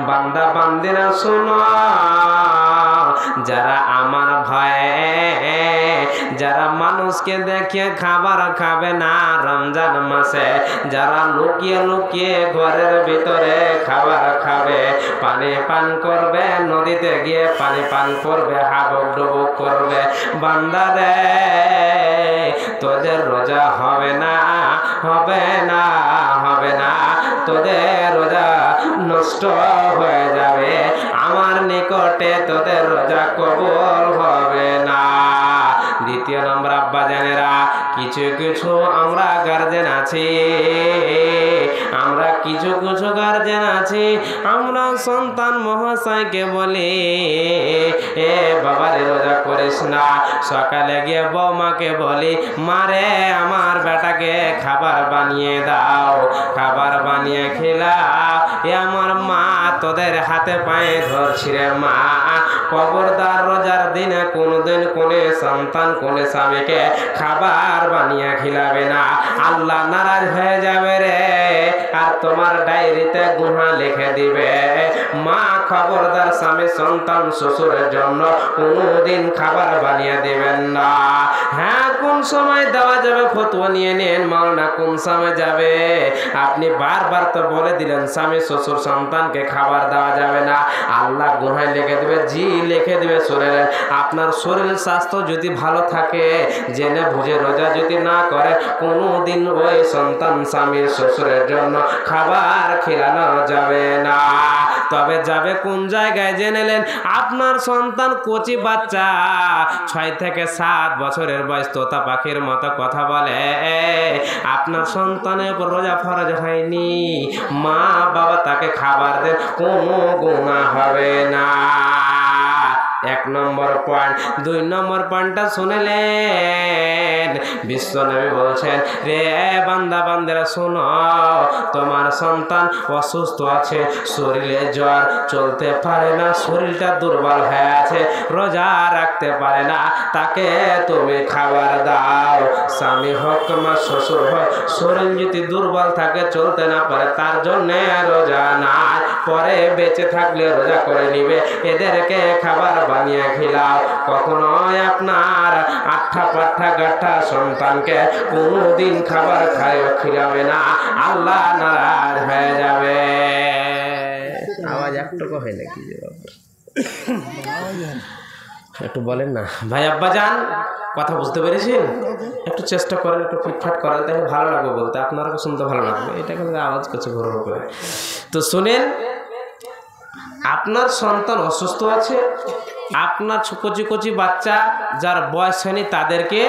বান্দা বান্দিরা শোনো, যারা আমার ভয়ে, যারা মানুষকে দেখে খাবার খাবে না রমজান মাসে, যারা লুকিয়ে লুকিয়ে ঘরের ভিতরে খাবার খাবে, পানি পান করবে, নদীতে গিয়ে পানি পান করবে, হাবুক ডুবুক করবে, বান্দারে তোদের রোজা হবে না, হবে না, হবে না, তোদের রোজা নষ্ট হয়ে যাবে, আমার নিকটে তোদের রোজা কবুল হবে না। দ্বিতীয় নম্বর, আব্বা জানেরা, কিছু কিছু আমরা গার্জেন আছি, আমরা কিছু কিছু গার্জেন আছি, আমরা সন্তান মহাশয়কে বলি, এ বাবারে রোজা করিস না। সকালে গিয়ে বৌমাকে বলি, মারে আমার বেটাকে খাবার বানিয়ে দাও, খাবার বানিয়ে খেলাও, এ আমার মা তোদের হাতে পায়ে ধরছি রে মা, খবরদার রোজার দিনে কোনদিন কোনে সন্তান কোনে স্বামীকে খাবার বানিয়ে খিলাবে না, আল্লাহ নারাজ হয়ে যাবে রে, আর তোমার ডায়েরিতে গুনাহ লিখে দিবে। মা খবরদার স্বামী সন্তান শ্বশুরের জন্য কোনদিন খাবার বানিয়ে দেবেন না। হ্যাঁ, কোন সময় দেওয়া যাবে ফতোয়া নিয়ে নেন, মাওলানা কোন সময় যাবে? আপনি বারবার তো বলে দিলেন স্বামী শ্বশুর সন্তানকে খাবার দেওয়া যাবে না, আল্লাহ গুনাহ লিখে দেবে। জি লিখে দেবে। শরীরে আপনার শরীর স্বাস্থ্য যদি ভালো থাকে, জেনে বুঝে রোজা যদি না করে, কোনোদিন ওই সন্তান স্বামীর শ্বশুরের জন্য খাবার খেলানো যাবে না। তবে যাবে কোন জায়গায় জেনে নেন, আপনার সন্তান কচি বাচ্চা 6 থেকে 7 বছরের বয়স, তোতা পাখির মতো কথা বলে, আপনার সন্তানের উপর রোজা ফরজ হয়নি, মা বাবা তাকে খাবার দেন, কোনো গুনাহ হবে না। 1 নম্বর পয়েন্ট। 2 নম্বর পয়েন্টটা শুনলেন, বিশ্বনবী বলছেন, রে বান্দা বান্দারা শোনো, তোমার সন্তান অসুস্থ আছে, শরীরে জ্বর, চলতে পারে না, শরীরটা দুর্বল হয়ে আছে, রোজা রাখতে পারে না, তাকে তুমি খাবার দাও। স্বামী হোক মা শ্বশুর হোক, শরীর যদি দুর্বল থাকে, চলতে না পারে, তার জন্য রোজা না, পরে বেঁচে থাকলে রোজা করে নিবে, এদেরকে খাবার বানিয়ে খিলাও। কখনো আপনার আঠা পাঠা গাঠা সন্তানকে কোনোদিন খাবার খিলাবে না, আল্লাহ নারাজ হয়ে যাবে। আওয়াজ একটুকু হয় নাকি? একটু বলেন না ভাই। আব্বা যান, কথা বুঝতে পেরেছেন? একটু চেষ্টা করেন, একটু ফিটফাট করেন, তাহলে ভালো লাগবে বলতে, আপনারা শুনতে ভালো লাগবে। এটা কিন্তু আওয়াজ করছে ঘর করে। তো শুনেন, আপনার সন্তান অসুস্থ আছে, আপনার কচি কচি বাচ্চা যার বয়স হয়নি, তাদেরকে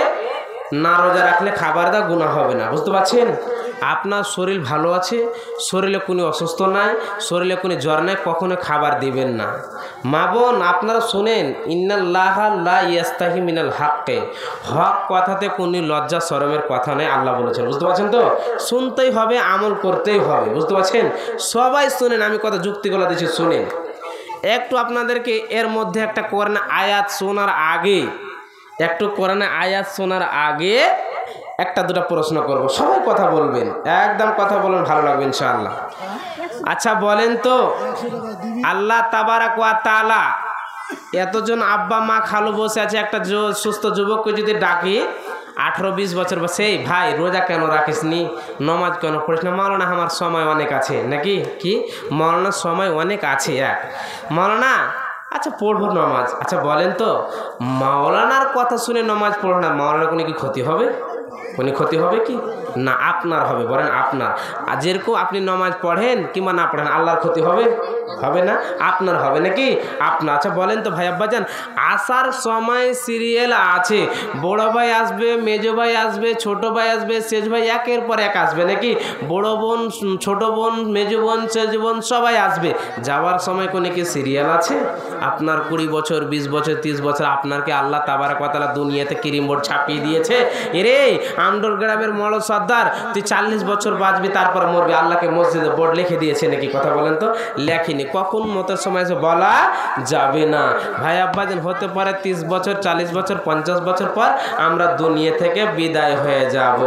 না রোজা রাখলে খাবার দেওয়া গুনাহ হবে না। বুঝতে পারছেন? আপনার শরীর ভালো আছে, শরীরে কোনো অসুস্থ নাই, শরীরে কোনো জ্বর নাই, কখনো খাবার দিবেন না। মা বোন আপনারা শোনেন, ইন্নাল্লাহা লা ইয়াস্তাহি মিনাল হাক্কে, হক কথাতে কোনো লজ্জা শরমের কথা নেই, আল্লাহ বলেছেন। বুঝতে পারছেন তো? শুনতেই হবে, আমল করতেই হবে। বুঝতে পারছেন? সবাই শুনেন, আমি কথা যুক্তিগুলো দিচ্ছি, শুনেন। একটু আপনাদেরকে এর মধ্যে একটা কোরআন আয়াত শোনার আগে, একটু কোরআন আয়াত শোনার আগে একটা দুটো প্রশ্ন করব, সবাই কথা বলবেন, একদম কথা বলবেন, ভালো লাগবে ইনশাআল্লাহ। আচ্ছা বলেন তো, আল্লাহ তাবারাক ওয়া তাআলা এতজন আব্বা মা খালু বসে আছে, একটা সুস্থ যুবককে যদি ডাকি 18-20 বছর বা, সেই ভাই রোজা কেন রাখিস নি, নমাজ কেন পড়িস না? মাওলানা আমার সময় অনেক আছে নাকি? কি মাওলানার সময় অনেক আছে? মাওলানা আচ্ছা পড়বো নমাজ। আচ্ছা বলেন তো, মাওলানার কথা শুনে নমাজ পড়ো না, মাওলানার কোনো কি ক্ষতি হবে? কোনো ক্ষতি হবে কি না? আপনার হবে, বলেন আপনার। আর যেরকম আপনি নমাজ পড়েন কিংবা না পড়েন, আল্লাহর ক্ষতি হবে? হবে না, আপনার হবে নাকি? আপনার। আচ্ছা বলেন তো ভাই আব্বাজান, আসার সময় সিরিয়াল আছে, বড় ভাই আসবে, মেজো ভাই আসবে, ছোট ভাই আসবে, শেষ ভাই একের পর এক আসবে নাকি? বড় বোন, ছোট বোন, মেজো বোন, শেষ বোন সবাই আসবে। যাওয়ার সময় কোনো কি সিরিয়াল আছে? আপনার 20 বছর, 20 বছর, 30 বছর, আপনার কি আল্লাহ তাবারাক ওয়া তাআলা দুনিয়াতে কিরিম বোর্ড ছাপিয়ে দিয়েছে? এরে আমডোল গ্রামের মল সর্দার, তুই 40 বছর বাঁচবি তারপর মরবি, আল্লাহকে মসজিদে বোর্ড লিখে দিয়েছে নাকি? কথা বলেন তো, লেখেনি। কখন মতের সময় বলা যাবে না। ভাই আব্বাদিন, হতে পারে 30 বছর, 40 বছর, 50 বছর পর আমরা দুনিয়া থেকে বিদায় হয়ে যাব,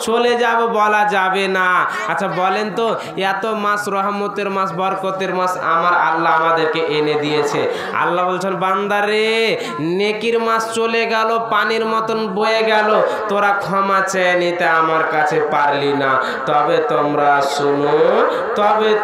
চলে যাব, বলা যাবে না। আচ্ছা বলেন তো, এত মাস, রহমতের মাস, বরকতের মাস আমার আল্লাহ আমাদেরকে এনে দিয়েছে। আল্লাহ বলছেন, বান্দারে নেকির মাস চলে গেল, পানির মতন বয়ে গেল, তোরা ক্ষমা চেয়ে নিতে আমার কাছে পারলি না। তবে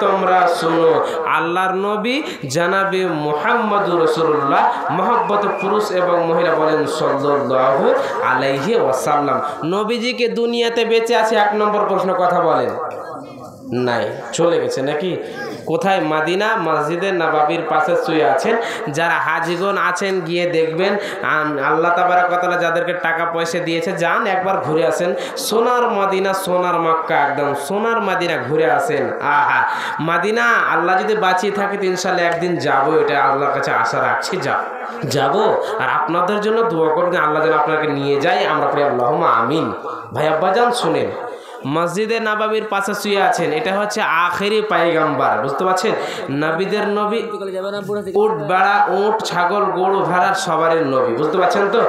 তোমরা শুনো, আল্লাহর নবী জানাবি মুহাম্মদুর রাসূলুল্লাহ, মহব্বত পুরুষ এবং মহিলা বলেন সাল্লাল্লাহু আলাইহি ওয়াসাল্লাম, নবীজিকে দুনিয়াতে বেঁচে আছে? 1 নম্বর প্রশ্ন, কথা বলেন। নাই, চলে গেছে নাকি? কোথায়? মাদিনা মসজিদে নববীর পাশে শুয়ে আছেন। যারা হাজিগণ আছেন গিয়ে দেখবেন, আল্লাহ তাবারক ওয়া তাআলা যাদেরকে টাকা পয়সা দিয়েছে, যান একবার ঘুরে আসেন। সোনার মদিনা, সোনার মক্কা, একদম সোনার মদিনা, ঘুরে আসেন। আহা, মদিনা আল্লাহ যদি বাঁচিয়ে থাকে তো ইনশাআল্লাহ একদিন যাবো, এটা আল্লাহর কাছে আশা রাখছি, যাবো। আর আপনাদের জন্য দোয়া করবেন, আল্লাহ যেন আপনাকে নিয়ে যায়। আমরা পড়ি আল্লাহুম্মা আমিন। ভাই আব্বাজান শুনেন, মসজিদে নববীর পাশে শুয়ে আছেন, এটা হচ্ছে আখেরি পয়গম্বর, বুঝতে পারছেন? নবীদের নবী, উট বেড়া, উট ছাগল গরু ভেড়ার সবারই নবী, বুঝতে পারছেন তো?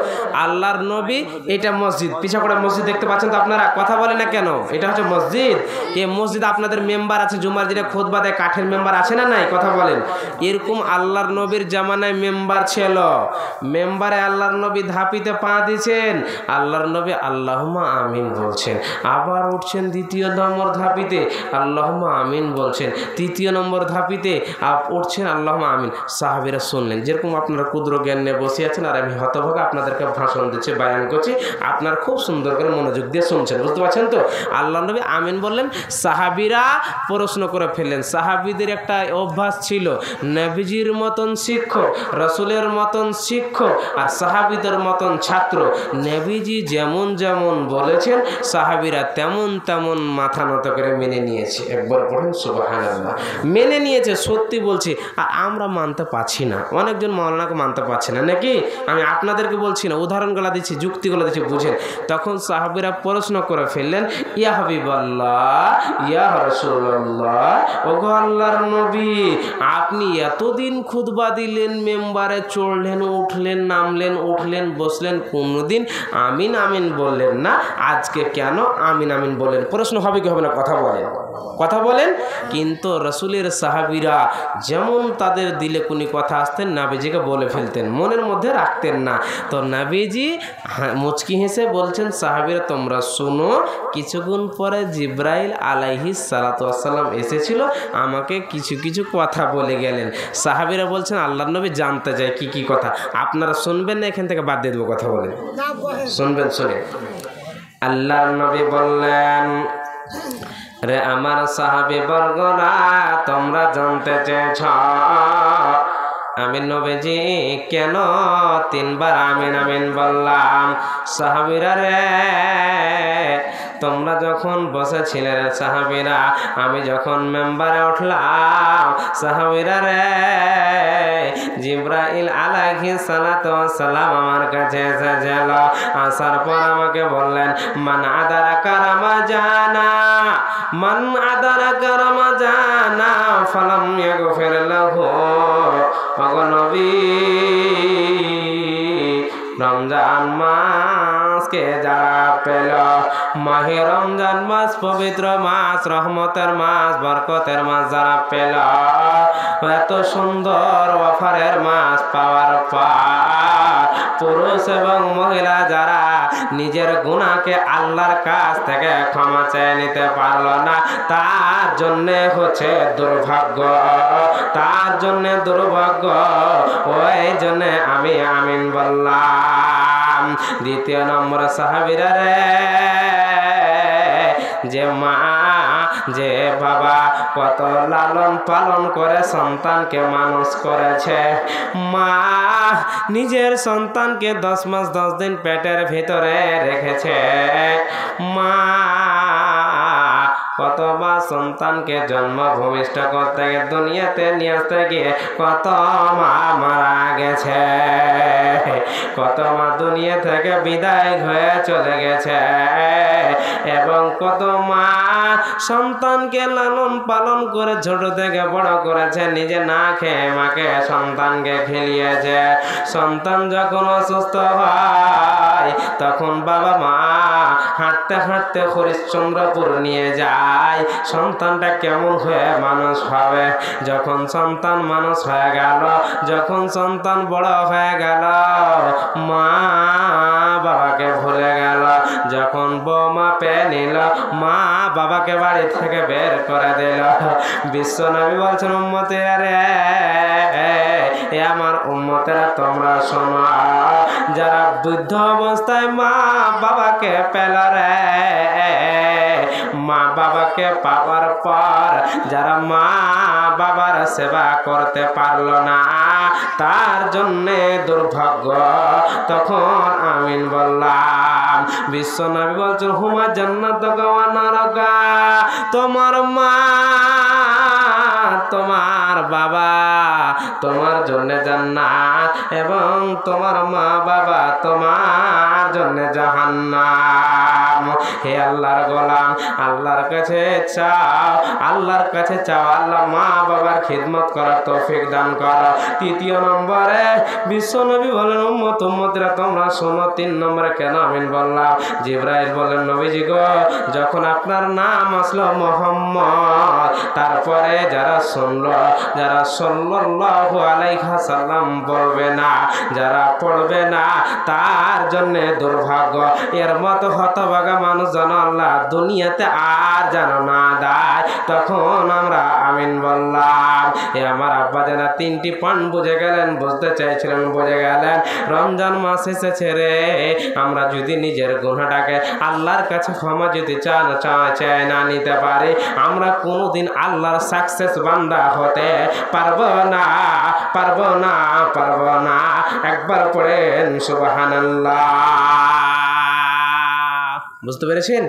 আল্লাহর নবী। এটা মসজিদ, পিছা করে মসজিদ দেখতে পাচ্ছেন তো আপনারা? কথা বলে না কেন? এটা হচ্ছে মসজিদ। এই মসজিদ আপনাদের মেম্বার আছে, জুমার দিনে খুতবা দেয়, কাঠের মেম্বার আছে না নাই? কথা বলেন। এরকম আল্লাহর নবীর জামানায় মেম্বার ছিল, মেম্বারে আল্লাহর নবী ধাপিতে পা দিয়েছেন, আল্লাহর নবী আল্লাহুম্মা আমিন বলছেন, আবার উঠছেন দ্বিতীয় নম্বর ধাপিতে, আল্লাহুম্মা আমিন বলছেন, তৃতীয় নম্বর ধাপিতে উঠছেন, আল্লাহুম্মা আমিন। সাহাবীরা শুনলেন, যেরকম আপনারা ক্ষুদ্র জ্ঞান নিয়ে বসে আছেন, আর আমি হতভাগা আপনাদেরকে ভাষণ দিচ্ছি, বায়ান করছি, আপনারা খুব সুন্দর করে মনোযোগ দিয়ে শুনছেন, বুঝতে পারছেন তো? আল্লাহ নবী আমিন বললেন, সাহাবীরা প্রশ্ন করে ফেললেন। সাহাবীদের একটা অভ্যাস ছিল, নবীজির মতন শিক্ষক, রাসূলের মতন শিক্ষক, আর সাহাবীদের মতন ছাত্র। নবীজি যেমন যেমন বলেছেন, সাহাবীরা তেমন তেমন মাথা নত করে মেনে নিয়েছে। একবার পড়ুন সুবহানাল্লাহ। মেনে নিয়েছে, সত্যি বলছি। আর আমরা মানতে পারছি না, অনেকজন মাওলানাকে মানতে পারছি না নাকি? আমি আপনাদেরকে বলছি না, উদাহরণগুলো দিচ্ছি, যুক্তিগুলো দিচ্ছি, বুঝেন। তখন সাহাবীরা প্রশ্ন করে ফেললেন, ইয়া হাবিবাল্লাহ, ইয়া রাসূলুল্লাহ, ওগো আল্লাহর নবী, আপনি এতদিন খুতবা দিলেন, মেম্বারে চড়লেন, উঠলেন, নামলেন, উঠলেন, বসলেন, কোনোদিন আমিন আমিন বললেন না, আজকে কেন আমিন আমিন বললেন? প্রশ্ন হবে কি হবে না? কথা বলেন। কিন্তু রাসূলের সাহাবীরা যেমন তাদের দিলে কোন কথা আসতেন, নবীজিকে বলে ফেলতেন, মনের মধ্যে রাখতেন না। তো নবীজি মুচকি হেসে বলছেন, সাহাবীরা তোমরা শোনো, কিছুক্ষণ পরে জিবরাইল আলাইহিস সালাতু ওয়াস সালাম এসেছিল, আমাকে কিছু কিছু কথা বলে গেলেন। সাহাবীরা বলছেন, আল্লাহর নবী জানতে চাই কি কি কথা, আপনারা শুনবেন না, এখান থেকে বাদ দিয়ে দেবো, কথা বলেন, শুনবেন। শুনে আল্লাহর নবী বললেন, রে আমার সাহাবী বর্গরা, তোমরা জানতে চেয়েছ আমি নবীজি কেন 3 বার আমিন আমিন বললাম। সাহাবীরা রে, তোমরা যখন বসেছিলে সাহাবীরা, আমি যখন মেম্বারে উঠলাম, সাহাবীরা রে, জিবরাইল আলাইহিস সালাতু ওয়াস সালাম আমার কাছে এসেছিল। আসার পর আমাকে বললেন, মান আদারাকা রামাজানা, মান আদারাকা রামাজানা ফালাম ইয়াগফির লাহু। ওগো নবী, রমজান মাসকে যারা পেল, মাহে রমজান মাস পবিত্র মাস, রহমতের মাস, বরকতের মাস যারা পেল, এত সুন্দর অফারের মাস পাওয়ার পর পুরুষ এবং মহিলা যারা নিজের গুনাহকে আল্লাহর কাছ থেকে ক্ষমা চেয়ে নিতে পারল না, তার জন্যে হচ্ছে দুর্ভাগ্য, তার জন্যে দুর্ভাগ্য। ওই জন্যে আমি আমিন বললাম। দ্বিতীয় নম্বর সাহাবীরা রে, যে মা, যে বাবা কত লালন পালন করে সন্তানকে মানুষ করেছে, মা নিজের সন্তানকে 10 মাস 10 দিন পেটের ভিতরে রেখেছে, মা কত মা সন্তানকে জন্ম ভূমিষ্ঠ করতে গিয়ে দুনিয়াতে নিয়ে আসতে গিয়ে কত মা মারা গেছে, কত মা দুনিয়া থেকে বিদায় হয়ে চলে গেছে, এবং কত মা সন্তানকে লালন পালন করে ছোট থেকে বড় করেছে, নিজে না খেয়ে মাকে সন্তানকে খেলিয়েছে। সন্তান যখন অসুস্থ হয় তখন বাবা মা হাঁটতে হাঁটতে হরিশ্চন্দ্রপুর নিয়ে যায়, সন্তানটা কেমন হয়ে মানুষ হবে। যখন সন্তান মানুষ হয়ে গেল, যখন সন্তান বড় হয়ে গেল, মা বাবাকে ভুলে গেল। যখন বৌমা পেয়ে নিল, মা বাবাকে বাড়ি থেকে বের করে দিল। বিশ্বনবী বলছেন, উম্মতেরা রে, এ আমার উম্মতেরা তোমরা শোনো, যারা বৃদ্ধ অবস্থায় মা বাবাকে পেল রে, মা বাবাকে পাওয়ার পর যারা মা বাবার সেবা করতে পারল না, তার জন্যে দুর্ভাগ্য। তখন আমিন বললাম। বিশ্বনবী বলছেন, হুমা জান্নাত ওয়া নারকা, তোমার মা তোমার বাবা তোমার জন্য জান্নাত, এবং তোমার মা বাবা তোমার জন্য জাহান্নাম। হে আল্লাহর গোলাম, আল্লাহর কাছে চাও, আল্লাহর কাছে চাও, আল্লাহ মা বাবার খিদমত করার তৌফিক দান করো। তৃতীয় নম্বরে বিশ্বনবী বলেন, উম্মতেরা তোমরা শোনো। 3 নম্বরে কেন আমিন বললাম? জিবরাইল বলেন, নবীজি গো, যখন আপনার নাম আসলো মুহাম্মদ, তারপরে যারা শুনলো, যারা সাল্লাল্লাহু আলাইহি সাল্লাম বলবে না, যারা পড়বে না, তার জন্য দুর্ভাগ্য। এর মতো হতভাগা মানুষ যেন আল্লাহ দুনিয়াতে আর যেন না দেয়। তখন আমরা আমিন বললাম। এ আমার আব্বা জানা 3টি পয়েন্ট বুঝে গেলেন, বুঝতে চাইছিলেন, বুঝে গেলেন। রমজান মাস এসেছে রে, আমরা যদি নিজের গুনাহটাকে আল্লাহর কাছে ক্ষমা যদি চায় না নিতে পারি, আমরা কোনোদিন আল্লাহর সাকসেস বান্দা হতে পারবো না, পারবো না, পারবো না। একবার পড়েন সুবহানাল্লাহ। বুঝতে পেরেছেন?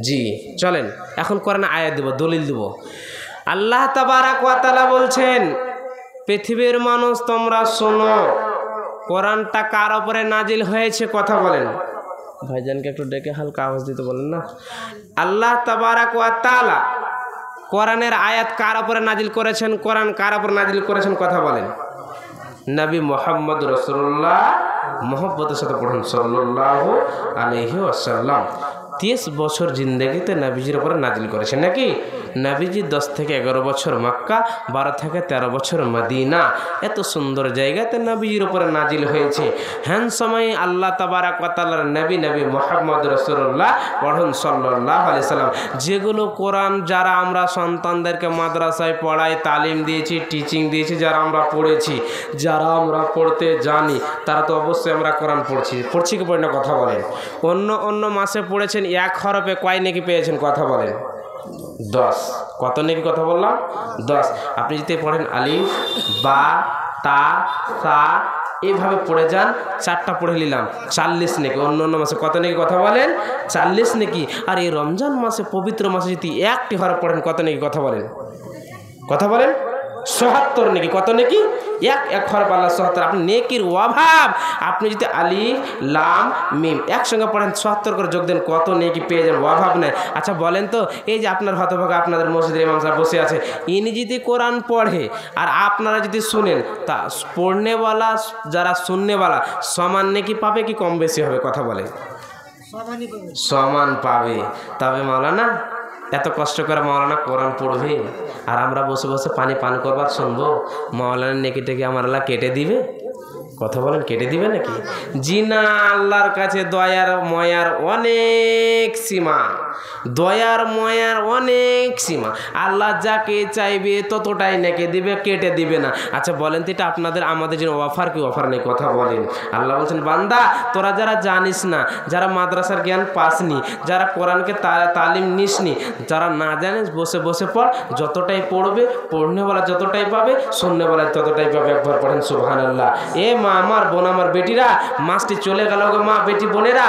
জি, চলেন এখন কোরআনে আয়াত দেব, দলিল দেব। আল্লাহ তাবারাক ওয়া তাআলা বলছেন, পৃথিবীর মানুষ তোমরা শোনো, কোরআনটা কার উপরে নাজিল হয়েছে কথা বলেন। ভাইজানকে একটু ডেকে হালকা আওয়াজ দিতে বলেন না। আল্লাহ তাবারাক ওয়া তাআলা কোরআনের আয়াত কার উপরে নাজিল করেছেন? কোরআন কার উপরে নাজিল করেছেন কথা বলেন। নবী মুহাম্মদ রাসূলুল্লাহ, মুহাব্বতের সাথে পড়ুন সাল্লাল্লাহু আলাইহি ওয়াসাল্লাম। 30 বছর জিন্দেগিতে নবীজির উপরে নাজিল করেছেন নাকি? নবীজি 10 থেকে 11 বছর মক্কা, 12 থেকে 13 বছর মদিনা, এত সুন্দর জায়গাতে নবীজির উপরে নাজিল হয়েছে। হ্যান সময় আল্লাহ তাবারাক ওয়া তাআলার নবী মুহাম্মদ রাসূলুল্লাহ পড়ুন সাল্লাল্লাহু আলাইহি সাল্লাম। যেগুলো কোরআন যারা আমরা সন্তানদেরকে মাদ্রাসায় পড়াই, তালিম দিয়েছি, টিচিং দিয়েছি, যারা আমরা পড়েছি, যারা আমরা পড়তে জানি, তারা তো অবশ্যই আমরা কোরআন পড়ছি কি পড়ি না কথা বলেন। অন্য মাসে পড়েছেন, 1 হরফে কয় নেকি পেয়েছেন কথা বলেন? 10। কত নেকি কথা বললাম? 10। আপনি যদি পড়েন আলিফ, বা, তা, সা, এইভাবে পড়ে যান, 4টা পড়ে নিলাম, 40 নেকি। অন্য মাসে কত নেকি কথা বলেন? 40 নেকি। আর এই রমজান মাসে, পবিত্র মাসে যদি 1টি হরফ পড়েন কত নেকি কথা বলেন? কথা বলেন? ৭৪ নেকি। কত নেকি? এক হরফ আল্লাহ ৭৪। আপনি নেকির অভাব, আপনি যদি আলিফ, লাম, মিম একসঙ্গে পড়েন, ৭৪ করে যোগ দেন, কত নেকি পেয়ে যান, অভাব নেই। আচ্ছা বলেন তো, এই যে আপনার হতভাগা আপনাদের মসজিদের ইমাম সাহেব বসে আছে, ইনি যদি কোরআন পড়ে আর আপনারা যদি শুনেন, তা পড়নেওয়ালা যারা শুননেওয়ালা সমান নেকি পাবে কি কম বেশি হবে কথা বলে? সমান পাবে। তবে মাওলানা এত কষ্ট করে মাওলানা কোরআন পড়বে আর আমরা বসে বসে পানি পান করবার শুনবো, মাওলানা নেকি টেকে আমার আল্লাহ কেটে দিবে? কথা বলেন, কেটে দিবে নাকি? জি না, আল্লাহর কাছে দয়ার ময়ার অনেক সীমা, দয়ার ময়ার অনেক সীমা। আল্লাহ যাকে চাইবে ততটাই নাকি দিবে, কেটে দিবে না। আচ্ছা বলেন তো, এটা আপনাদের আমাদের জন্য অফার কি অফার নেই কথা বলেন? আল্লাহ বলছেন, বান্দা তোরা যারা জানিস না, যারা মাদ্রাসার জ্ঞান পাসনি, যারা কোরআনকে তালিম নিসনি, যারা না জানিস বসে বসে পড়, যতটাই পড়বে পড়নেওয়ালা যতটাই পাবে, শুননেওয়ালা ততটাই পাবে। একবার পড়েন সুবহানাল্লাহ। এ মা আমার, বোন আমার, বেটিরা, মাসটি চলে গেল গো মা, বেটি বোনেরা,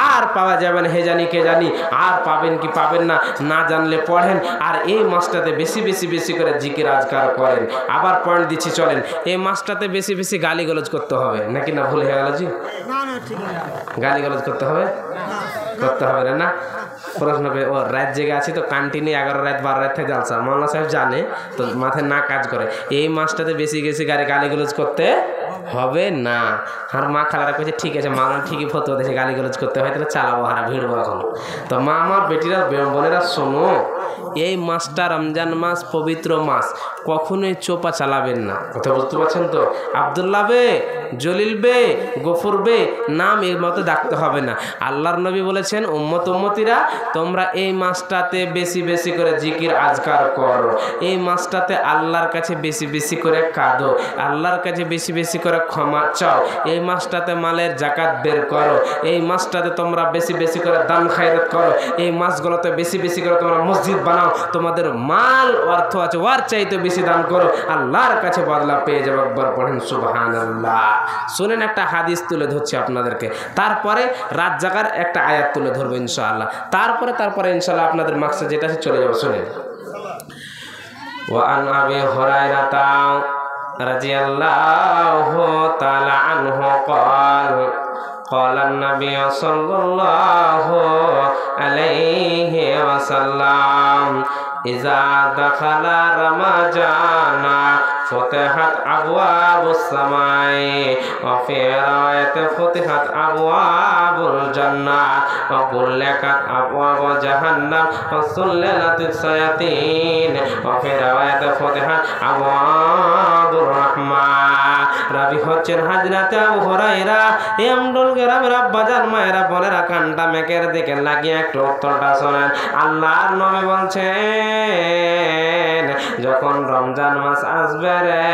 আর পাওয়া যাবে না, হে জানি কে জানি, আর পাবেন কি পাবেন না না জানলে পড়েন, আর এই মাসটাতে বেশি বেশি বেশি করে জিকির আজকার করেন। আবার পয়েন্ট দিচ্ছি চলেন, এই মাসটাতে বেশি বেশি গালিগালাজ করতে হবে নাকি না? ভুল হয়ে গেল জি, গালিগালাজ করতে হবে, করতে হবে না? প্রশ্ন করে ও রাত জেগে আছি তো কন্টিনিউ 11 রাত 12 রাত থেকে জালসা, মৌলানা সাহেব জানে তো মাথায় না কাজ করে। এই মাসটাতে বেশি বেশি গালিগালাজ করতে হবে না। আর মা খালারা কইছে ঠিক আছে, মা ঠিকই ফতোয়া দিয়েছে গালিগালাজ করতে হয়, তাহলে চালাবো হারা ভিড়বো এখন। তো মা আমার বেটিরা বোনেরা শোনো, এই মাসটা রমজান মাস, পবিত্র মাস, কখনোই চোপা চালাবেন না। কথা বুঝতে পারছেন তো? আব্দুল্লাহ বে, জলিল বে, গফুর বে নাম এর মতো ডাকতে হবে না। আল্লাহর নবী বলেছেন উম্মতিরা তোমরা এই মাসটাতে বেশি বেশি করে জিকির আজকার করো, এই মাসটাতে আল্লাহর কাছে বেশি বেশি করে কাঁদো, আল্লাহর কাছে বেশি বেশি করে ক্ষমা চাও, এই মাসটাতে মালের জাকাত বের করো, এই মাসটাতে তোমরা বেশি বেশি করে দান খায়রাত করো, এই মাসগুলোতে বেশি বেশি করে তোমরা মসজিদ বানাও, তোমাদের মাল অর্থ আছে ওর চাইতে বেশি দান করো, আল্লাহর কাছে বদলা পেয়ে যাবে। একবার পড়েন সুবহানাল্লাহ। শুনেন একটা হাদিস তুলে ধরছি আপনাদেরকে, তারপরে রাত জাগার একটা আয়াত তুলে ধরবো ইনশাআল্লাহ, তারপরে ইনশাআল্লাহ আপনাদের মাকসাদ যেটা আছে চলে যাবে। শুনেন, ওয়ান আবি হুরায়রাতা রাদিয়াল্লাহু তাআলা আনহু ক্বাল قال النبي صلى الله عليه وسلم إذا دخل رمضان فتحت أبواب السماء وفي رواية فتحت أبواب الجنة وغلقت أبواب جهنم وسللت الشياطين وفي رواية فتحت أبواب الرحمة। রাবি হচ্ছেন হযরত আবু হুরায়রা। এমডল গ্রামের আব্বাজান মায়েরা বোনেরা কানটা মেকের দিকে লাগিয়ে একটু উত্তরটা শোনেন। আল্লাহর নবী বলছেন যখন রমজান মাস আসবে রে,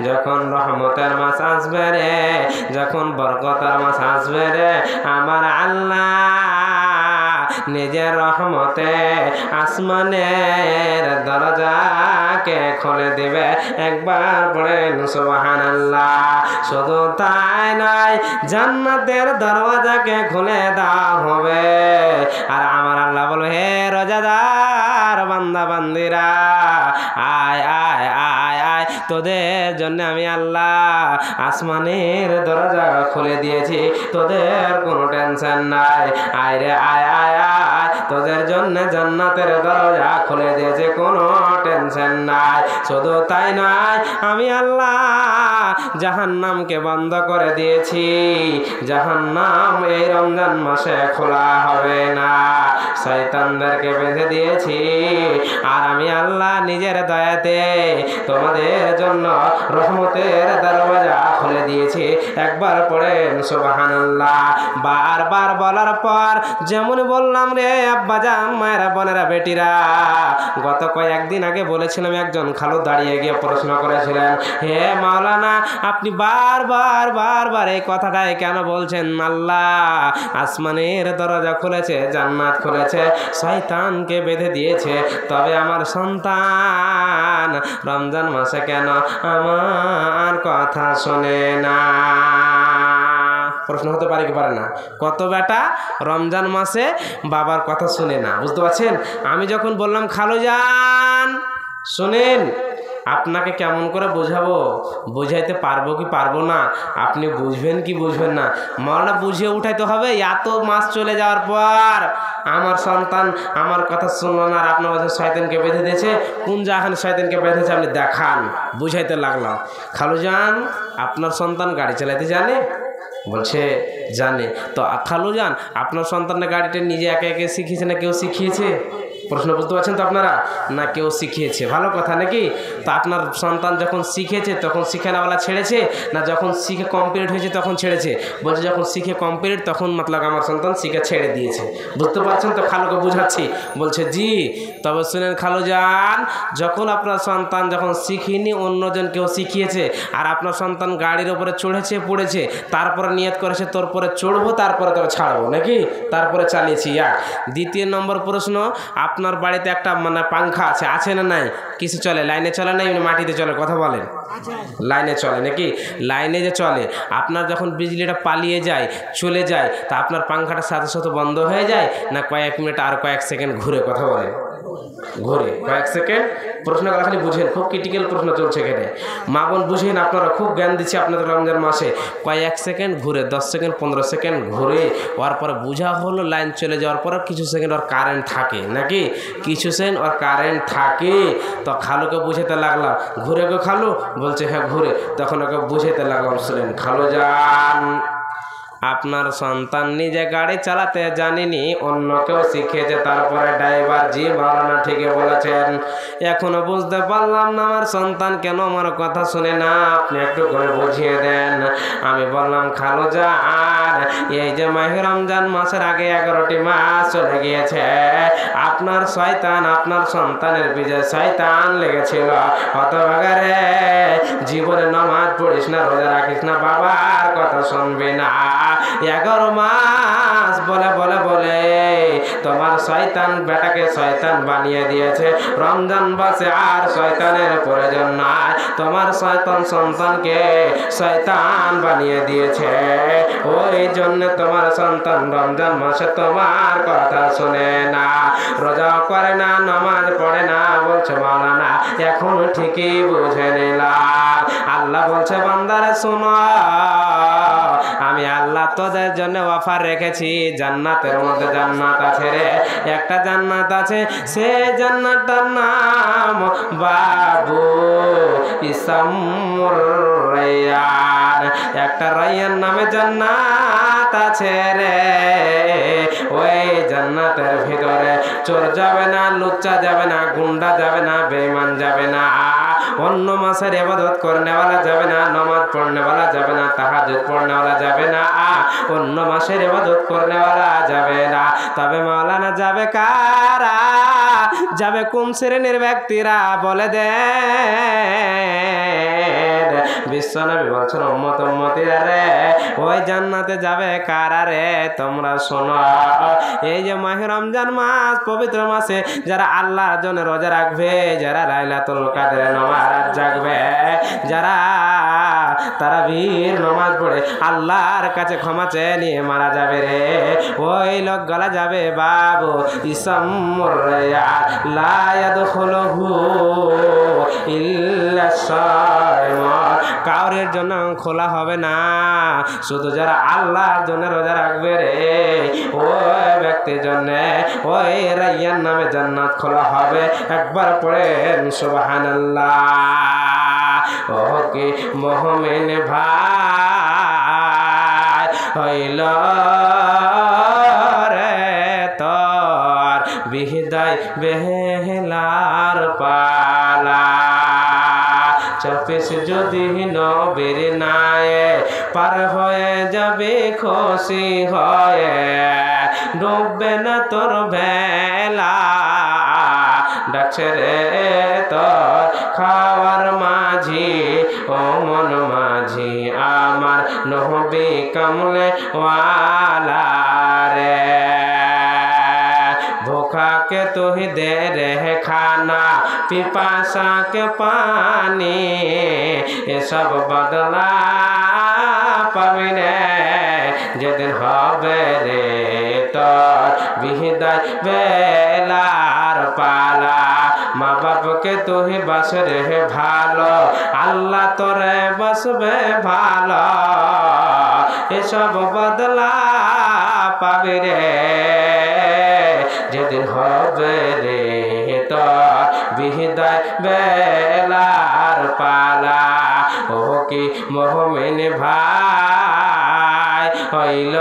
যখন রহমতের মাস আসবে রে, যখন বরকতের মাস আসবে রে, আমার আল্লাহ নিজের রহমতে আসমানের দরজাকে খুলে দিবে। একবার পড়েন সুবহানাল্লাহ। শুধু তাই নয়, জান্নাতের দরওয়াজাকে খুলে দেওয়া হবে। আর আমার আল্লাহ বলে, হে রোজাদার বান্দা বান্দিরা, আয় আয় আয় আয়, তোদের জন্য আমি আল্লাহ আসমানের দরজা খুলে দিয়েছি, তোদের কোনো টেনশন নাই। আয় রে আয় আয় আয়, তোদের জন্য জান্নাতের দরজা খুলে দিয়েছে, কোনো টেনশন নাই। শুধু তাই নয়, আমি আল্লাহ জাহান্নামকে বন্ধ করে দিয়েছি, জাহান্নাম এই রমজান মাসে খোলা হবে না, শয়তানদেরকে বেঁধে দিয়েছি। আর আমি আল্লাহ নিজের দয়াতে তোমাদের জন্য রহমতের দরওয়াজা খুলে দিয়েছি। একবার পড়েন সুবহানাল্লাহ। বারবার বলার পর যেমন বললাম রে আব্বাজান মায়েরা বোনেরা বেটিরা, গত কয়েকদিন আগে বলেছিলাম একজন খালু দাঁড়িয়ে গিয়ে প্রশ্ন করেছিলেন, হে মাওলানা আপনি বারবার এই কথাটাই কেন বলছেন? আল্লাহ আসমানের দরজা খুলেছে, জান্নাত খুলেছে, শয়তানকে বেঁধে দিয়েছে, তবে আমার সন্তান রমজান মাসে কেন আমার কথা শোনে না? প্রশ্ন হতে পারে কি পারে না? কত বেটা রমজান মাসে বাবার কথা শুনে না, বুঝতে পারছেন? আমি যখন বললাম খালুজান শোনেন, আপনাকে কেমন করে বোঝাবো, বোঝাইতে পারবো কি পারবো না, আপনি বুঝবেন কি বুঝবেন না, মাওলানা বুঝিয়ে উঠাইতে হবে। এত মাস চলে যাওয়ার পর আমার সন্তান আমার কথা শুনলো না, আর আপনার কাছে শয়তানকে বেঁধে দিয়েছে। কোন জাহান শয়তানকে বেঁধেছে আপনি দেখান। বুঝাইতে লাগলাম, খালুজান আপনার সন্তান গাড়ি চালাতে জানে? বলছে জানে। তো খালুজান আপনার সন্তানের গাড়িটা নিজে একে একে শিখিয়েছে না কেউ শিখিয়েছে? প্রশ্ন বুঝতে পারছেন তো আপনারা? না কেউ শিখিয়েছে, ভালো কথা নাকি? তো আপনার সন্তান যখন শিখেছে তখন শিখানোওয়ালা ছেড়েছে, না যখন শিখে কমপ্লিট হয়েছে তখন ছেড়েছে? বলছে যখন শিখে কমপ্লিট তখন মতলব আমার সন্তান শিখে ছেড়ে দিয়েছে। বুঝতে পারছেন তো? খালুকে বুঝাচ্ছি। বলছে জি। তবে শুনেন খালুজান, যখন আপনার সন্তান যখন শিখিনি অন্যজন কেউ শিখিয়েছে, আর আপনার সন্তান গাড়ির উপরে চড়েছে পড়েছে, তারপরে নিয়ত করেছে তোর পরে চড়বো তারপরে তবে ছাড়বো নাকি, তারপরে চালিয়েছি। এক। দ্বিতীয় নম্বর প্রশ্ন, আপনার আপনার বাড়িতে একটা মানে পাংখা আছে, আছে না নাই? কিছু চলে, লাইনে চলে না এমনি মাটিতে চলে? কথা বলেন। লাইনে চলে নাকি? লাইনে যে চলে, আপনার যখন বিজলিটা পালিয়ে যায়, চলে যায়, তা আপনার পাংখাটা সাথে সাথে বন্ধ হয়ে যায় না কয়েক মিনিট আর কয়েক সেকেন্ড ঘুরে? কথা বলেন। ঘুরে কয়েক সেকেন্ড। প্রশ্নগুলো খালি বুঝেন, খুব ক্রিটিক্যাল প্রশ্ন চলছে এখানে। মা বোন বুঝেন, আপনারা খুব জ্ঞান দিচ্ছে আপনাদের রমজান মাসে। কয়েক সেকেন্ড ঘুরে, 10 সেকেন্ড 15 সেকেন্ড ঘুরে ওর পরে বোঝা হলো লাইন চলে যাওয়ার পরে কিছু সেকেন্ড ওর কারেন্ট থাকে নাকি? কিছু সেকেন্ড ওর কারেন্ট থাকে। তো খালুকে বুঝাতে লাগলাম, ঘুরে গো খালু, বলছে হ্যাঁ ঘুরে। তখন ওকে বুঝাতে লাগলাম, শুনেন খালু যান, আপনার সন্তান নিজে গাড়ি চালাতে জানেনি, অন্য কেউ শিখেছে, তারপরে ড্রাইভার। জি মাওলানা ঠিকই বলেছেন। এখনো বুঝতে পারলাম না আমার সন্তান কেন আমার কথা শুনে না, আপনি একটু করে বুঝিয়ে দেন। আমি বললাম খালু যান, এই যে মাহে রমজান মাসের আগে 11টি মাস চলে গিয়েছে, আপনার শয়তান আপনার সন্তানের পিছনে শয়তান লেগেছিল। হতভাগারে, জীবনে নামাজ পড়িস না, রোজা রাখিস না, বাবার কথা শুনবি না। 11 মাস বলে বলে বলে তোমার শয়তান বেটাকে শয়তান বানিয়ে দিয়েছে। রমজান মাসে আর শয়তানের প্রয়োজন নাই, তোমার শয়তান সন্তানকে শয়তান বানিয়ে দিয়েছে। ওই জন্য তোমার সন্তান রমজান মাসে তোমার কথা শুনে না, রোজা করে না, নামাজ পড়ে না। বলছে মাওলানা এখন ঠিকই বুঝে নিলাম। আল্লাহ বলছে বান্দারে শোনো, আমি আল্লাহ তোদের জন্য অফার রেখেছি জান্নাতের মধ্যে। জান্নাত আছে রে, একটা জান্নাত আছে, সে জান্নাতটার নাম বাবু ইসামুর রায়্যান। একটা রায়্যান নামে জান্নাত আছে রে, ওই জান্নাতের ভিতরে চোর যাবে না, লুচ্চা যাবে না, গুন্ডা যাবে না, বেঈমান যাবে না, অন্য মাসের ইবাদত করনেওয়ালা যাবে না, নামাজ পড়নেওয়ালা যাবে না, তাহাজ্জুদ পড়নেওয়ালা যাবে না, অন্য মাসের ইবাদত করনেওয়ালা যাবে না। তবে মাওলানা যাবে কারা? যাবে কোন শ্রেণীর ব্যক্তিরা বলে দেন? বিশ্বনবী বলছেন উম্মত উম্মতিরা রে, ওই জান্নাতে যাবে কারা রে? তোমরা শোনো, এই যে মাহে রমজান মাস, পবিত্র মাসে যারা আল্লাহর জন্য রোজা রাখবে, যারা লাইলাতুল কদরে নামাজ জাগবে, যারা তারাবির নামাজ পড়ে আল্লাহর কাছে ক্ষমা চেয়ে নিয়ে মারা যাবে রে, ওই লোক গলা যাবে বাবু ইসামুর রায়্যান। লা ইয়াদখুলুহু ইল্লা সাইমুন, কাউরের জন্য খোলা হবে না, শুধু যারা আল্লাহর জন্য রোজা রাখবে রে, ওই ব্যক্তির জন্য ওই রায়্যান নামে জান্নাত খোলা হবে। একবার পড়েন সুবহানাল্লাহ। ও কি মুমিন ভাই হইল রে তোর বিদায় বেলার পালা, চাপিস যদি নবীর নায়ে, পার হয়ে যাবে খুশি হয়ে, ডুববে না তোর ভেলা। ডাকছে রে তোর খাওয়ার মাঝি, ও মন মাঝি আমার নবী কামলে ওয়ালা রে। भूखा के तू ही दे रहे खाना, पिपासा के पानी, ये सब बदला पाबी रे जेदिन हबे रे तोर बिदाय बेलार पाला। माँ बाप के तू ही बस रे भालो, अल्लाह तोरे बसबे भालो, ये सब बदला पाबी रे যেদিন হবে রে তোর বিদায় বেলার পালা। ও কি মুমিন ভাই হইল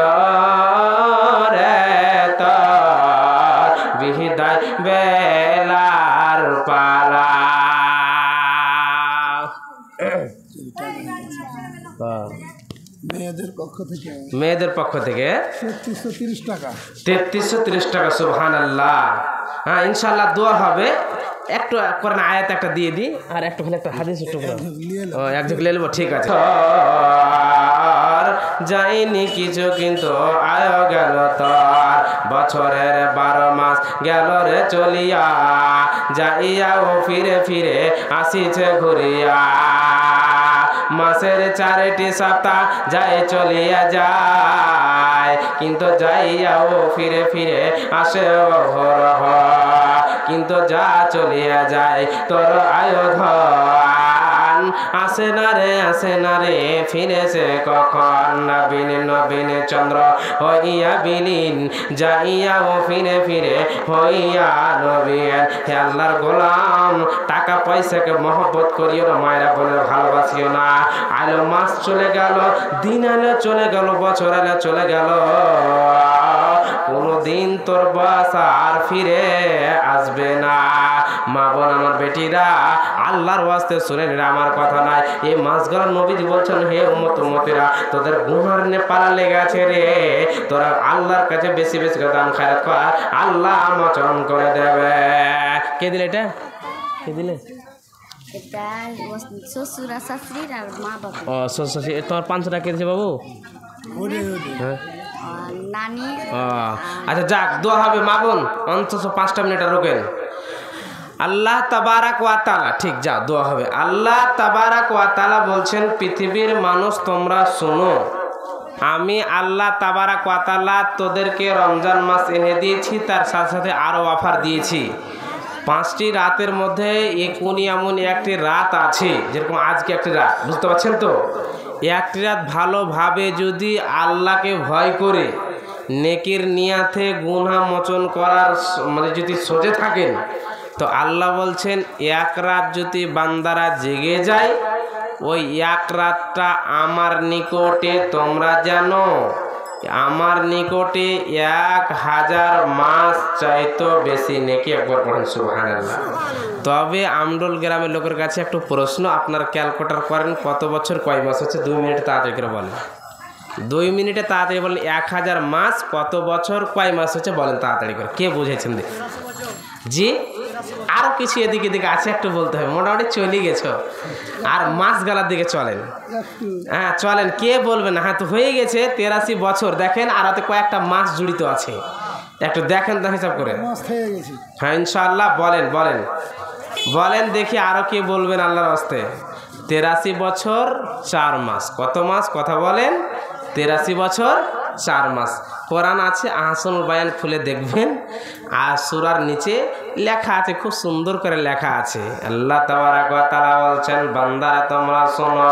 রে তোর বিদায় বেলার পালা। মেয়েদের পক্ষ থেকে 3330 টাকা। 3330 টাকা। সুবহানাল্লাহ। হ্যাঁ ইনশাআল্লাহ দোয়া হবে। একটু করেন আয়াত একটা দিয়ে দিই আর একটু খালি একটা হাদিস টুকরো এক ঝুঁক নিয়ে নেবো, ঠিক আছে। যাইনি কিছু কিন্তু আয় গেল তোর বছরের 12 মাস গেল রে চলিয়া, যাইয়া ও ফিরে ফিরে আসিছে ঘুরিয়া, মাসের 4টি সপ্তাহ যায় চলিয়া যায়, কিন্তু যাইয়া ও ফিরে ফিরে আসে অহরহ, কিন্তু যা চলিয়া যায় তোর আয়োধন, আসে না রে ফিরেছে কখন, নবীন নবীন চন্দ্র হইয়া বিলীন, যাইয়া ও ফিরে ফিরে হইয়া নবীন। হে আল্লাহর গোলাম, টাকা পয়সাকে মহব্বত করিও না, মায়েরা বলে ভালোবাসিও না। আলো মাস চলে গেল, দিন আলো চলে গেল, বছর আলো চলে গেল, কোনদিন তোর বাসা আর ফিরে আসবে না। মা বোন আমার বেটিরা, আল্লাহর ওয়াস্তে শুনে নিরা, আমার কথা নাই। এই মাসগুলো নবীজি বলছেন, হে উম্মত উম্মতিরা, তোদের গুনার নে পালা লেগে আছে রে, তোরা আল্লাহর কাছে বেশি বেশি করে দান খায়রাত কর, আল্লাহ মোচন করে দেবে। কে দিলে এটা? কে দিলে? এটা শ্বশুর শাশুড়ি আর মা বাবা। ও শ্বশুর, তোমার 500 টাকা কে দিয়েছে বাবু? হ্যাঁ নানি। আচ্ছা যাক, দোয়া হবে মা বোন, অন্তত 5টা মিনিট রোকেন। আল্লাহ তাবারাক ওয়া তাআলা, ঠিক যা দোয়া হবে। আল্লাহ তাবারাক ওয়া তাআলা বলছেন, পৃথিবীর মানুষ তোমরা শোনো, আমি আল্লাহ তাবারাক ওয়া তাআলা তোদেরকে রমজান মাস এনে দিয়েছি, তার সাথে সাথে আরও অফার দিয়েছি। 5টি রাতের মধ্যে এমন একটি রাত আছে, যেরকম আজকে একটি রাত, বুঝতে পারছেন তো? একটি রাত ভালোভাবে যদি আল্লাহকে ভয় করে নেকির নিয়াতে গুনাহ মোচন করার মানে যদি সোজে থাকেন, তো আল্লাহ বলছেন এক রাত যদি বান্দারা জেগে যায়, ওই এক রাতটা আমার নিকটে তোমরা জানো, আমার নিকটে 1000 মাস চাইতো বেশি নেকি। একবার পড়েন সুবহানাল্লাহ। তবে আমডোল গ্রামের লোকের কাছে একটু প্রশ্ন, আপনার ক্যালকুলেটর করেন কত বছর কয় মাস হচ্ছে? 2 মিনিটে তাড়াতাড়ি করে বলেন, 2 মিনিটে তাড়াতাড়ি বলেন। 1000 মাস কত বছর কয় মাস হচ্ছে বলেন তাড়াতাড়ি করে, কে বুঝেছেন দেখি? জি, আরও কিছু এদিকে এদিকে আছে, একটু বলতে হবে। মোটামুটি চলে গেছ, আর মাস গালার দিকে চলেন। হ্যাঁ চলেন, কে বলবেন? হ্যাঁ তো হয়ে গেছে 83 বছর। দেখেন আর হাতে কয়েকটা মাস জড়িত আছে, একটু দেখেন তো হিসাব করে। হ্যাঁ ইনশাআল্লাহ, বলেন বলেন বলেন দেখি, আরও কে বলবেন আল্লাহর হস্তে? 83 বছর 4 মাস। কত মাস? কথা বলেন। 83 বছর 4 মাস। কোরআন আছে, আহসানুল বায়ান খুলে দেখবেন, আর সূরার নিচে লেখা আছে, খুব সুন্দর করে লেখা আছে। আল্লাহ তাবারাক ওয়া তাআলা বলছেন, বান্দারা তোমরা শোনো,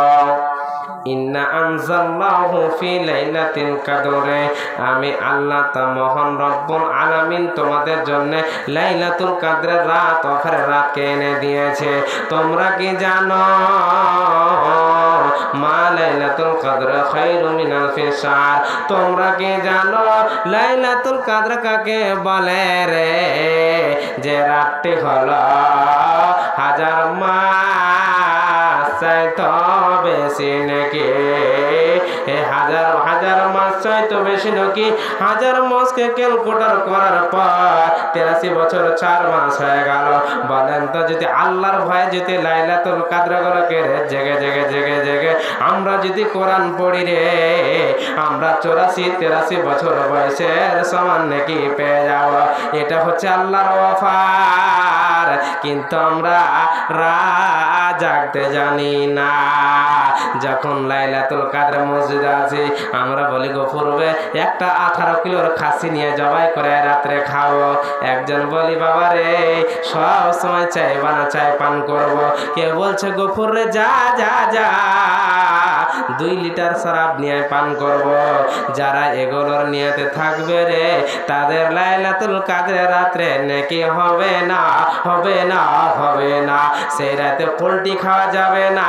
ইন্না আনজালনাহু ফি লাইলাতিল কদরে, আমি আল্লাহ তা মহান রব্বুল আলামিন তোমাদের জন্য লাইলাতুল কদরের রাত, অফারের রাতকে এনে দিয়েছে। তোমরা কি জানো মা লাইলাতুল কদর খায়রুম মিন আলফি শাহর? তোমরা কি জানো লাইলাতুল কদর কাকে বলে রে? যে রাতটি হলো 1000 মাস চাইতো বেশি নাকি, 1000 মাস চাইতো বেশি নাকি। 1000 মাসকে ক্যালকুলেটর করার পর 83 বছর 4 মাস হয়ে গেল। বলেন তো, যদি আল্লাহর ভয়ে যদি লাইলাতুল কদর গুলোকে জেগে জেগে জেগে জেগে আমরা যদি কোরআন পড়ি রে, আমরা 84-83 বছর বয়সের সমান নাকি পেয়ে যাব। এটা হচ্ছে আল্লাহর অফার, কিন্তু আমরা জাগতে জানি না। যখন লাইলাতুল কদর মসজিদে আছি, আমরা বলি গফুরবে একটা 18 কিলোর খাসি নিয়ে জবাই করে রাত্রে খাও। একজন বলি বাবা রে সব সময় চাই বানা চাই পান করব। কেউ বলছে গফুর রে যা যা যা 2 লিটার শরাব নিয়ে পান করব। যারা এগুলোর নিয়তে থাকবে রে, তাদের লাইলাতুল কদরের রাত্রে নাকি হবে না, হবে না, হবে না। সেই রাতে পোল্ট্রি খাওয়া যাবে না,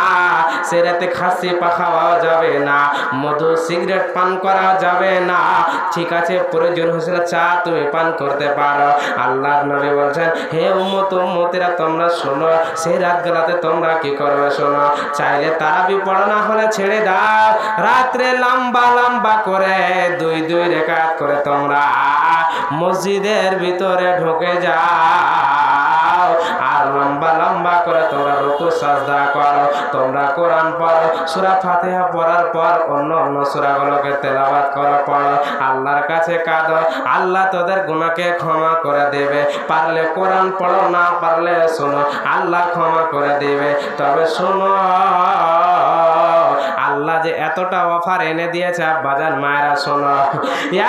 সেই রাতে খাসি খাওয়া যাবে না, মধু সিগারেট পান করা যাবে না। ঠিক আছে, প্রয়োজন হয়েছিল চা তুমি পান করতে পারো। আল্লাহর নবী বলছেন, হে উম্মত উম্মতিরা তোমরা শোনো, সেই রাতগুলোতে তোমরা কি করবে শোনো। চাইলে তারাবি পড়ো, না হলে ছেড়ে দাও। রাত্রে লম্বা লম্বা করে 2 রাকাত করে তোমরা মসজিদের ভিতরে ঢুকে যাও। আর লম্বা লম্বা করে তোমরা রুকু সাজদা করো, তোমরা কোরআন পড়ো, সূরা ফাতিহা পড়ার পর অন্য অন্য সূরাগুলোকে তেলাওয়াত করো, পড়ো, আল্লাহর কাছে কাঁদো, আল্লাহ তোদের গুনাহকে ক্ষমা করে দেবে। পারলে কোরআন পড়ো, না পারলে শোনো, আল্লাহ ক্ষমা করে দেবে। তবে শোনো, আল্লাহ যে এতটা অফার এনে দিয়েছে আব্বাজান মায়েরা শোনো,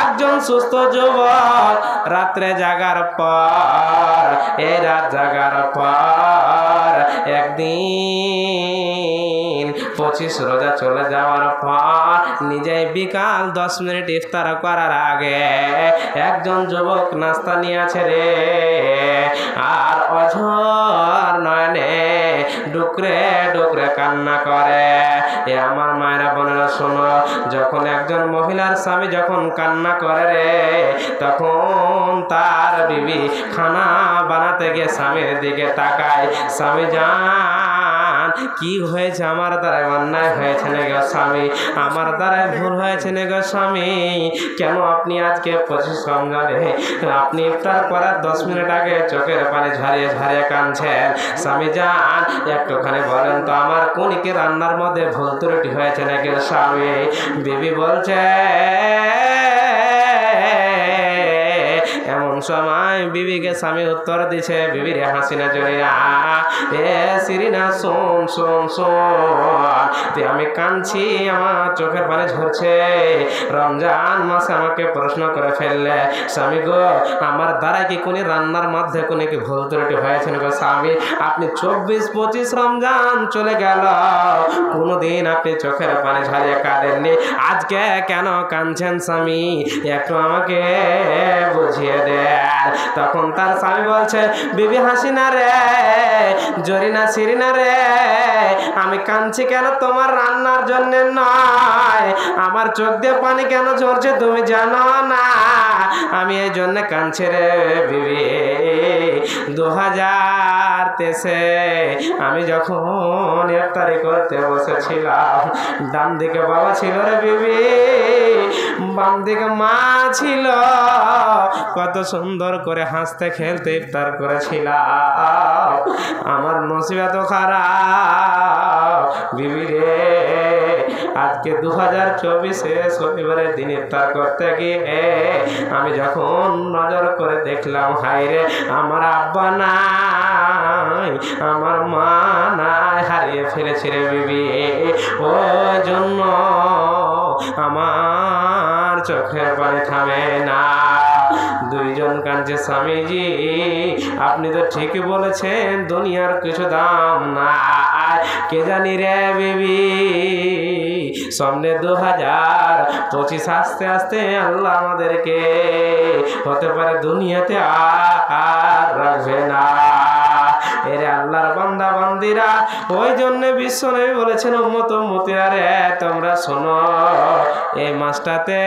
একজন সুস্থ যুবক রাত্রে জাগার পর, এই রাত জাগার পর একদিন 25 রোজা চলে যাওয়ার পর নিজেই বিকাল 10 মিনিট ইফতার করার আগে একজন যুবক নাস্তা নিয়েছে রে, আর অঝর নয়নে ডুকরে ডুকরে কান্না করে। এ আমার মায়েরা বোনেরা শোনো, যখন একজন মহিলার স্বামী যখন কান্না করে রে, তখন তার বিবি খানা বানাতে গিয়ে স্বামীর দিকে তাকায়, স্বামী জান কি হয়েছে, আমার দ্বারাই অন্যায় হয়েছে না গো স্বামী, আমার দ্বারাই ভুল হয়েছে না গো স্বামী, কেন আপনি আজকে 25 রমজানে আপনি ইফতার করার 10 মিনিট আগে চোখের পানি ঝারিয়ে ঝারিয়ে কাঁদছেন, স্বামী জান একটুখানি বলেন তো আমার কোনিকে রান্নার মধ্যে ভুল ত্রুটি হয়েছে নাকি স্বামী? বিবি বলছে, এমন সময় বিবিকে স্বামী উত্তর দিছে, বিবির হাসিনা জড়িয়া, এ সিরিনা শোন শোন শোন, তুই আমি কাঁদছি, আমার চোখের পানি ঝরছে, রমজান মাসে আমাকে প্রশ্ন করে ফেললে, স্বামী গো আমার দ্বারা কি কোনি রান্নার মধ্যে কোনি কি ভুল ত্রুটি হয়েছে না গো স্বামী? আপনি 24-25 রমজান চলে গেল, কোনোদিন আপনি চোখের পানি ঝরিয়ে কাঁদেননি, আজকে কেন কাঁদছেন স্বামী? একটু আমাকে বুঝিয়ে দেন। তখন তার স্বামী বলছে, বিবি হাসিনা রে, জরিনা সিরিনা রে, আমি কাঁদছি কেন তোমার রান্নার জন্য নয়, আমার চোখ দিয়ে পানি কেন ঝরছে তুমি জানো না, আমি এই জন্য কাঁদছি রে বিবি। 2023 আমি যখন ইফতারি করতে বসেছিলাম, ডান দিকে বাবা ছিল রে বিবি, বাম দিকে মা ছিল, কত সুন্দর করে হাসতে খেলতে ইফতার করেছিলাম, আমার নসিব এত খারাপ বিবি রে, আজকে 2024-এ শনিবারের দিন ইফতার করতে গিয়ে আমি যখন নজর করে দেখলাম, হায় রে আমার আব্বা নাই, আমার মা নাই, হারিয়ে ফেলেছি রে বিবি, ও জন্য আমার চোখের পানি থামে না। দুইজন কাঁদছে, স্বামীজি আপনি তো ঠিকই বলেছেন দুনিয়ার কিছু দাম না, কে জানি রে বিবি সামনে 2025 আস্তে আস্তে আল্লাহ আমাদেরকে হতে পারে দুনিয়াতে আর রাখবে না। এরে আল্লাহর বান্দা বান্দিরা, ওই জন্য বিশ্বনবী বলেছেন, উম্মত উম্মতিরা রে তোমরা শোনো, এই মাসটাতে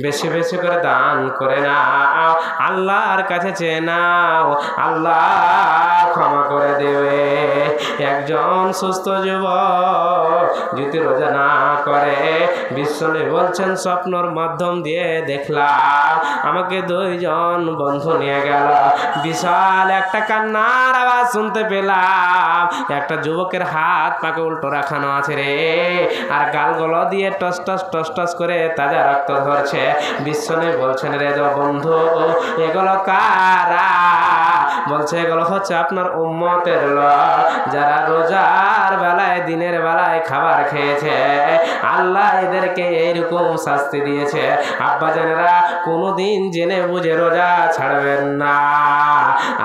বেশি বেশি করে দান করে নাও, আল্লাহর কাছে চেয়ে নাও, আল্লাহ ক্ষমা করে দেবে। একজন সুস্থ যুবক যদি রোজা না করে, বিশ্বনবী বলছেন স্বপ্নর মাধ্যম দিয়ে দেখলাম, আমাকে 2জন বন্ধু নিয়ে গেল, বিশাল একটা কান্নার আওয়াজ শুনতে পেলাম, একটা যুবকের হাত পাকে উল্টো রাখানো আছে রে, আর গালগুলো দিয়ে টস টস টস টস করে তাজা রক্ত ধরছে। বিশ্বনবী বলছেন, রে বন্ধু এগুলো কারা? বলছে এগুলো হচ্ছে আপনার উম্মতের লোক, যারা রোজার বেলায় দিনের বেলায় খাবার খেয়েছে, আল্লাহ এদেরকে এইরকম শাস্তি দিয়েছে। আব্বা জানেরা কোনোদিন জেনে বুঝে রোজা ছাড়বেন না।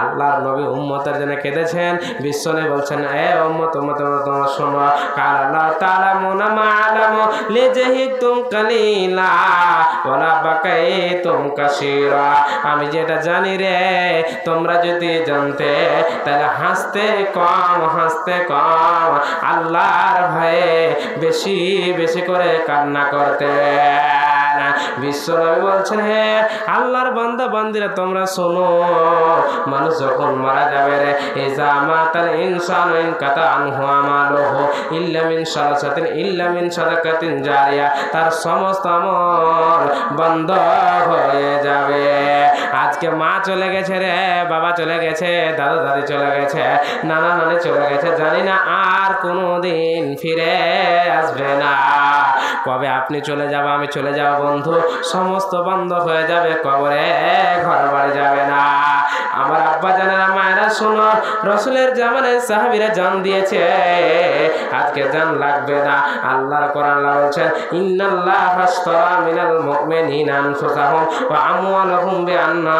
আল্লাহর নবী উম্মতের জন্য কেঁদেছেন। বিশ্বনবী বলছেন, এ উম্মত উম্মত তোমরা শোনো, কাল আল্লাহ তাআলামুনা মা'লামু লিজাহিতুম কালিলা ওয়ালা বাকাইতুম কাসীরা, আমি যেটা জানি রে তোমরা যদি জানতে তাহলে হাসতে কম আল্লাহর ভয়ে বেশি বেশি করে কান্না করতে। বিশ্বনবী বলছেন, হে আল্লাহর বান্দা বান্দিরা তোমরা শোনো, মানুষ যখন মারা যাবে রে, ইজা মাতাল ইনসানু ইনকাতা আনহু আমালুহু ইল্লা মিন সালাসাতিন ইল্লা মিন সাদাকাতিন জারিয়া, তার সমস্ত আমল বন্ধ হয়ে যাবে। আজকে মা চলে গেছে রে, বাবা চলে গেছে, দাদা দাদি চলে গেছে, নানা নানি চলে গেছে, জানি না আর কোনোদিন ফিরে আসবে না। কবে আপনি চলে যাবে, আমি চলে যাব বন্ধু, সমস্ত বন্ধ হয়ে যাবে, কবরে ঘর বাড়ি যাবে না। আমার আব্বা জানেরা, মায়েরা শোনো, রসুলের জামানায় সাহাবীরা জান দিয়েছে, আজকে জান লাগবে না। আল্লাহর কোরআন বলছেন, ইন্নাল্লাহা আশতারা মিনাল মুমিনিনা আনফুসাহুম ওয়া আমওয়ালাহুম বিআন্না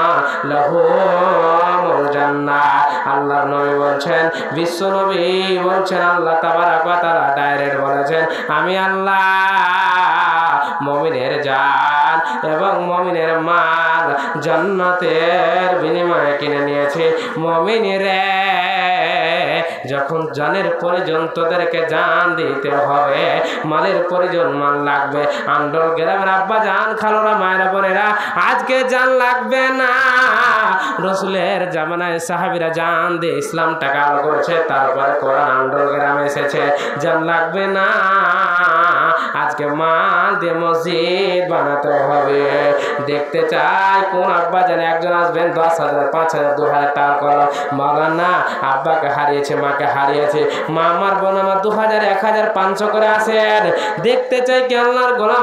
লাহুমুল জান্নাহ। আল্লাহর নবী বলছেন, বিশ্ব নবী বলছেন, আল্লাহ তাবারাক ওয়া তাআলা ডাইরেক্ট বলেছেন, আমি আল্লাহ মুমিনের জান এবং মুমিনের মাল জান্নাতের বিনিময়ে কিনে নিয়েছি। মুমিনেরা যখন জানের প্রয়োজন, তোদেরকে জান দিতে হবে, মালের প্রয়োজন, মাল লাগবে। আন্ডল গ্রামের আব্বা জান, খালোরা, মায়েরা, বোনেরা, আজকে জান লাগবে না। রসুলের জামানায় সাহাবীরা জান দিয়ে ইসলামটাকে আলো করেছে, তারপরে কোরআন আন্ডল গ্রামে এসেছে, জান লাগবে না। আজকে মাল দিয়ে মসজিদ বানাতে হবে। দেখতে চাই কোন আব্বা জানে একজন আসবেন, 10,000, 5,000, 2,000 টাকা করো, মাওলানা আব্বাকে হারিয়েছে, মাকে হারিয়েছে, মা আমার বোন আমার 2,000, 1,000, 500 করে আসেন। দেখতে চাই কি আল্লাহর গোলাম